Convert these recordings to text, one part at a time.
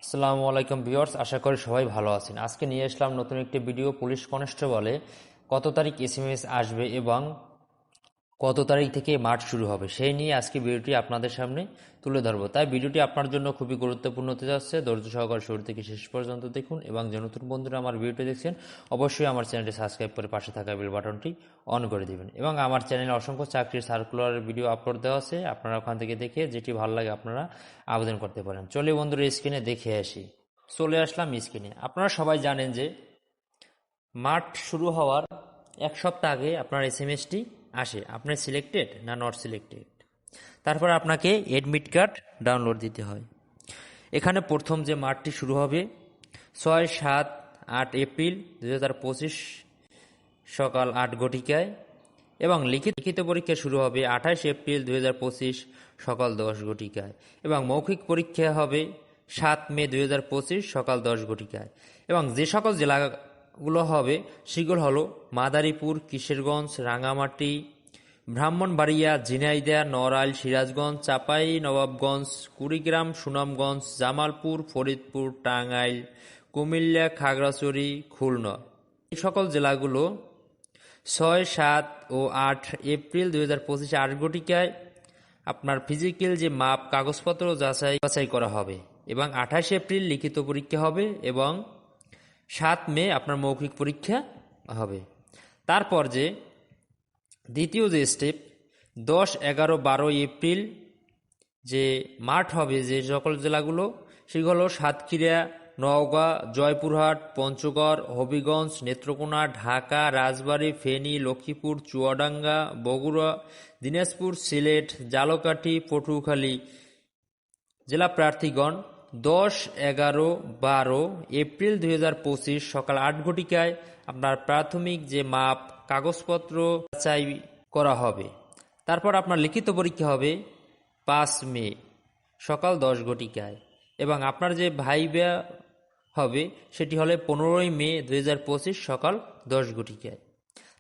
আসসালামু আলাইকুম ভিউয়ার্স, আশা করি সবাই ভালো আছেন। আজকে নিয়ে আসলাম নতুন একটি ভিডিও। পুলিশ কনস্টেবলে কত তারিখ এসএমএস আসবে এবং কত তারিখ থেকে মাঠ শুরু হবে সেই নিয়ে আজকে ভিডিওটি আপনাদের সামনে তুলে ধরবো। তাই ভিডিওটি আপনার জন্য খুবই গুরুত্বপূর্ণ হতে যাচ্ছে। ধৈর্য সহকারে শুরু থেকে শেষ পর্যন্ত দেখুন এবং যে নতুন বন্ধুরা আমার ভিডিওটি দেখছেন অবশ্যই আমার চ্যানেলটি সাবস্ক্রাইব করে পাশে থাকা বেল বাটনটি অন করে দিবেন। এবং আমার চ্যানেলে অসংখ্য চাকরির সার্কুলার ভিডিও আপলোড দেওয়া আছে, আপনারা ওখান থেকে দেখে যেটি ভালো লাগে আপনারা আবেদন করতে পারেন। চলে বন্ধুরা স্ক্রিনে দেখে আসি। চলে আসলাম স্ক্রিনে। আপনারা সবাই জানেন যে মাঠ শুরু হওয়ার এক সপ্তাহ আগে আপনার এসএমএসটি আসে, আপনি সিলেক্টেড না নট সিলেক্টেড। তারপর আপনাকে অ্যাডমিট কার্ড ডাউনলোড দিতে হয়। এখানে প্রথম যে মাঠটি শুরু হবে 6, 7, 8 এপ্রিল 2025 সকাল 8 ঘটিকায় এবং লিখিত পরীক্ষা শুরু হবে 28 এপ্রিল 2025 সকাল 10 ঘটিকায় এবং মৌখিক পরীক্ষা হবে 7 মে 2025 সকাল 10 ঘটিকায়। এবং যে সকল জেলাগুলো হবে সেগুলো হলো মাদারীপুর, কিশোরগঞ্জ, রাঙামাটি, ব্রাহ্মণবাড়িয়া, ঝিনাইদহ, নড়াইল, সিরাজগঞ্জ, চাঁপাই নবাবগঞ্জ, কুড়িগ্রাম, সুনামগঞ্জ, জামালপুর, ফরিদপুর, টাঙ্গাইল, কুমিল্লা, খাগড়াছড়ি, খুলনা। এই সকল জেলাগুলো 6, 7 ও 8 এপ্রিল 2025 8 ঘটিকায় আপনার ফিজিক্যাল যে মাপ কাগজপত্র যাচাই করা হবে এবং 28 এপ্রিল লিখিত পরীক্ষা হবে এবং 7 মে আপনার মৌখিক পরীক্ষা হবে। তারপর যে দ্বিতীয় যে স্টেপ 10, 11, 12 এপ্রিল যে মাঠ হবে যে সকল জেলাগুলো সেগুলো সাতক্ষীরা, নওগাঁ, জয়পুরহাট, পঞ্চগড়, হবিগঞ্জ, নেত্রকোনা, ঢাকা, রাজবাড়ী, ফেনী, লক্ষ্মীপুর, চুয়াডাঙ্গা, বগুড়া, দিনাজপুর, সিলেট, ঝালকাঠি, পটুয়াখালী জেলা প্রার্থীগণ 10, 11, 12 এপ্রিল 2025 সকাল 8 ঘটিকায় আপনার প্রাথমিক যে মাপ কাগজপত্র যাচাই করা হবে। তারপর আপনার লিখিত পরীক্ষা হবে 5 মে সকাল 10 ঘটিকায় এবং আপনার যে ভাইবা হবে সেটি হলে 15 মে 2025 সকাল 10 ঘটিকায়।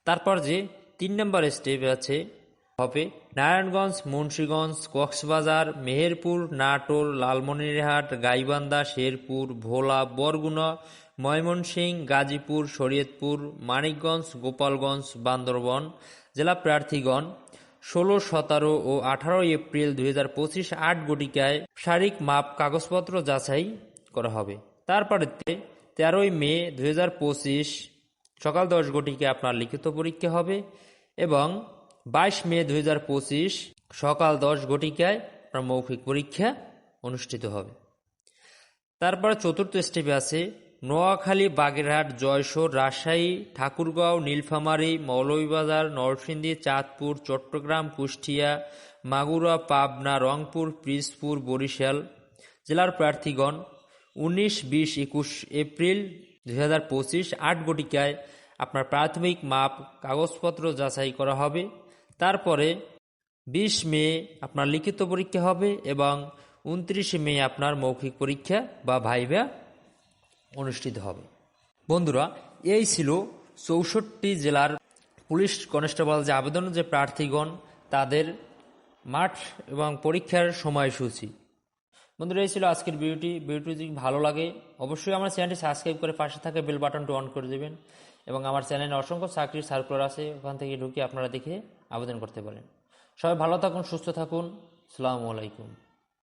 তারপর যে 3 নম্বর স্টেপ আছে হবে নারায়ণগঞ্জ, মুন্সিগঞ্জ, কক্সবাজার, মেহেরপুর, নাটোর, লালমনিরহাট, গাইবান্ধা, শেরপুর, ভোলা, বরগুনা, ময়মনসিংহ, গাজীপুর, শরীয়তপুর, মানিকগঞ্জ, গোপালগঞ্জ, বান্দরবান জেলা প্রার্থীগণ 16, 17 ও 18 এপ্রিল 2025 8 ঘটিকায় শারীরিক মাপ কাগজপত্র যাচাই করা হবে। তারপরে 13 মে 2025 সকাল 10 ঘটিকায় আপনার লিখিত পরীক্ষা হবে এবং 22 মে 2025 সকাল 10 ঘটিকায় আপনার মৌখিক পরীক্ষা অনুষ্ঠিত হবে। তারপরে চতুর্থ স্টেপে আছে নোয়াখালী, বাগেরহাট, যশোর, রাজশাহী, ঠাকুরগাঁও, নীলফামারী, মৌলভীবাজার, নরসিংদী, চাঁদপুর, চট্টগ্রাম, কুষ্টিয়া, মাগুরা, পাবনা, রংপুর, পিরোজপুর, বরিশাল জেলার প্রার্থীগণ 19, 20, 21 এপ্রিল 2025 8 ঘটিকায় আপনার প্রাথমিক মাপ কাগজপত্র যাচাই করা হবে। তারপরে 20 মে আপনার লিখিত পরীক্ষা হবে এবং 29 মে আপনার মৌখিক পরীক্ষা বা ভাইভা অনুষ্ঠিত হবে। বন্ধুরা, এই ছিল 64 জেলার পুলিশ কনস্টেবল যে আবেদন যে প্রার্থীগণ তাদের মাঠ এবং পরীক্ষার সময়সূচি। বন্ধুরা, এই ছিল আজকের ভিডিওটি যদি ভালো লাগে অবশ্যই আমার চ্যানেলটি সাবস্ক্রাইব করে পাশে থাকা বেল বাটনটি অন করে দেবেন এবং আমার চ্যানেলে অসংখ্য চাকরির সার্কুলার আছে, ওখান থেকে ঢুকে আপনারা দেখে আবেদন করতে পারেন। সবাই ভালো থাকুন, সুস্থ থাকুন। আসসালামু আলাইকুম।